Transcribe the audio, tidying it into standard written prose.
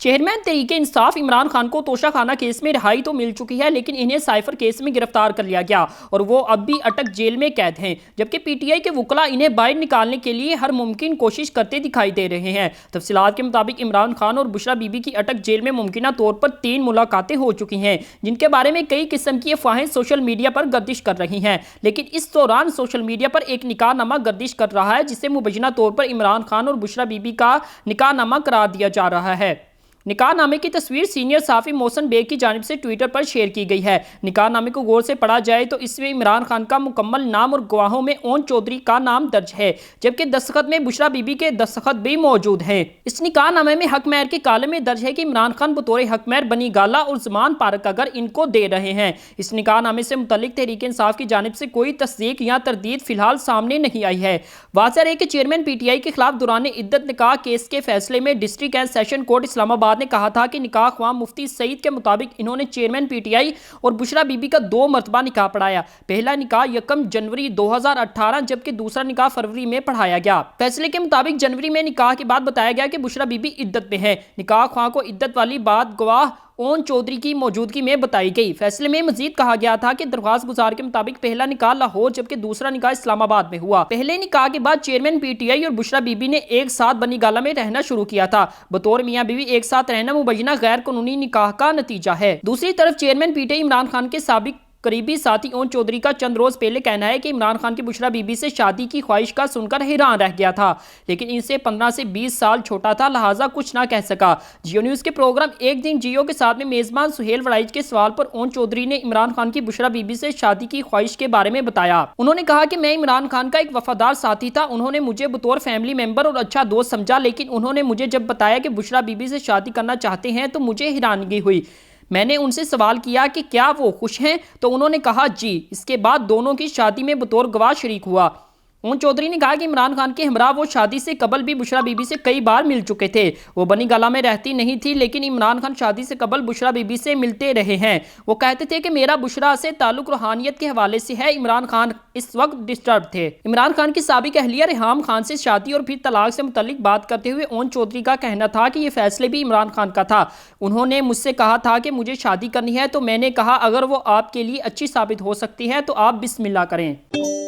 Chairman Tehreek-e Insaf Imran Khan को Toshakhana case में रिहाई तो मिल चुकी है, लेकिन इन्हें साइफर केस में गिरफ्तार कर लिया गया और वो अब भी अटक जेल में कैद हैं, जबकि पीटीआई के वकला इन्हें बाहर निकालने के लिए हर मुमकिन कोशिश करते दिखाई दे रहे हैं। तफसीलात के मुताबिक इमरान खान और बुशरा बीबी की अटक जेल में मुमकिन तौर पर 3 मुलाकातें हो चुकी हैं, जिनके बारे में कई किस्म की अफवाहें सोशल मीडिया पर गर्दिश कर रही हैं। लेकिन इस दौरान सोशल मीडिया पर एक निकाहनामा गर्दिश कर रहा है, जिसे मुबैना तौर पर इमरान खान और बुशरा बीबी का निकाहनामा करार दिया जा रहा है। निकाहनामे की तस्वीर सीनियर साफी मोहसन बेग की जानिब से ट्विटर पर शेयर की गई है। निकाहनामे को गौर से पढ़ा जाए तो इसमें इमरान खान का मुकम्मल नाम और गवाहों में ओन चौधरी का नाम दर्ज है, जबकि दस्तखत में बुशरा बीबी के दस्तखत भी मौजूद हैं। इस निकाहनामे में हक महर के कालम में दर्ज है कि इमरान खान बतौर हक महर बनी गाला और जमान पार्क का घर इनको दे रहे हैं। इस निकाहनामे से मुतल्लिक तहरीके इंसाफ की जानिब से कोई तस्दीक या तरदीद फिलहाल सामने नहीं आई है। वाज़ेह है कि चेयरमैन पीटीआई के खिलाफ दौरान इद्दत निकाह केस के फैसले में district and session court Islamabad ने कहा था कि निकाह ख्वाम मुफ्ती सईद के मुताबिक इन्होंने चेयरमैन पीटीआई और बुशरा बीबी का 2 मरतबा निकाह पढ़ाया। पहला निकाह 1 जनवरी 2018 जबकि दूसरा निकाह फरवरी में पढ़ाया गया। फैसले के मुताबिक जनवरी में निकाह के बाद बताया गया कि बुशरा बीबी इद्दत में है। निकाह ख्वाम को इद्दत वाली बात गवाह ओन चौधरी की मौजूदगी में बताई गई। फैसले में मजीद कहा गया था कि दरख्वास्त गुजार के मुताबिक पहला निकाह लाहौर जबकि दूसरा निकाह इस्लामाबाद में हुआ। पहले निकाह के बाद चेयरमैन पीटीआई और बुशरा बीबी ने एक साथ बनी गाला में रहना शुरू किया था। बतौर मियां बीवी एक साथ रहना मुबैना गैर कानूनी निकाह का नतीजा है। दूसरी तरफ चेयरमैन पीटीआई इमरान खान के साबिक करीबी साथी ओन चौधरी का चंद रोज पहले कहना है कि इमरान खान की बुशरा बीबी से शादी की ख्वाहिश का सुनकर हैरान रह गया था, लेकिन इनसे 15 से 20 साल छोटा था, लिहाजा कुछ ना कह सका। जियो न्यूज़ के प्रोग्राम एक दिन जियो के साथ में मेजबान सुहेल वड़ाइच के सवाल पर ओन चौधरी ने इमरान खान की बुशरा बीबी से शादी की ख्वाहिश के बारे में बताया। उन्होंने कहा कि मैं इमरान खान का एक वफादार साथी था, उन्होंने मुझे बतौर फैमिली मेंबर और अच्छा दोस्त समझा, लेकिन उन्होंने मुझे जब बताया कि बुशरा बीबी से शादी करना चाहते हैं तो मुझे हैरानगी हुई। मैंने उनसे सवाल किया कि क्या वो खुश हैं, तो उन्होंने कहा जी। इसके बाद दोनों की शादी में बतौर गवाह शरीक हुआ। ओन चौधरी ने कहा कि इमरान खान के हमरा वो शादी से कबल भी बुशरा बीबी से कई बार मिल चुके थे। वो बनी गाला में रहती नहीं थी, लेकिन इमरान खान शादी से कबल बुशरा बीबी से मिलते रहे हैं। वो कहते थे कि मेरा बुशरा से ताल्लुक रूहानियत के हवाले से है। इमरान खान इस वक्त डिस्टर्ब थे। इमरान खान की साबिक अहलिया रेहाम खान से शादी और फिर तलाक से मुतल्लिक बात करते हुए ओन चौधरी का कहना था कि ये फैसले भी इमरान खान का था। उन्होंने मुझसे कहा था कि मुझे शादी करनी है, तो मैंने कहा अगर वो आपके लिए अच्छी साबित हो सकती है तो आप बिस्मिल्लाह करें।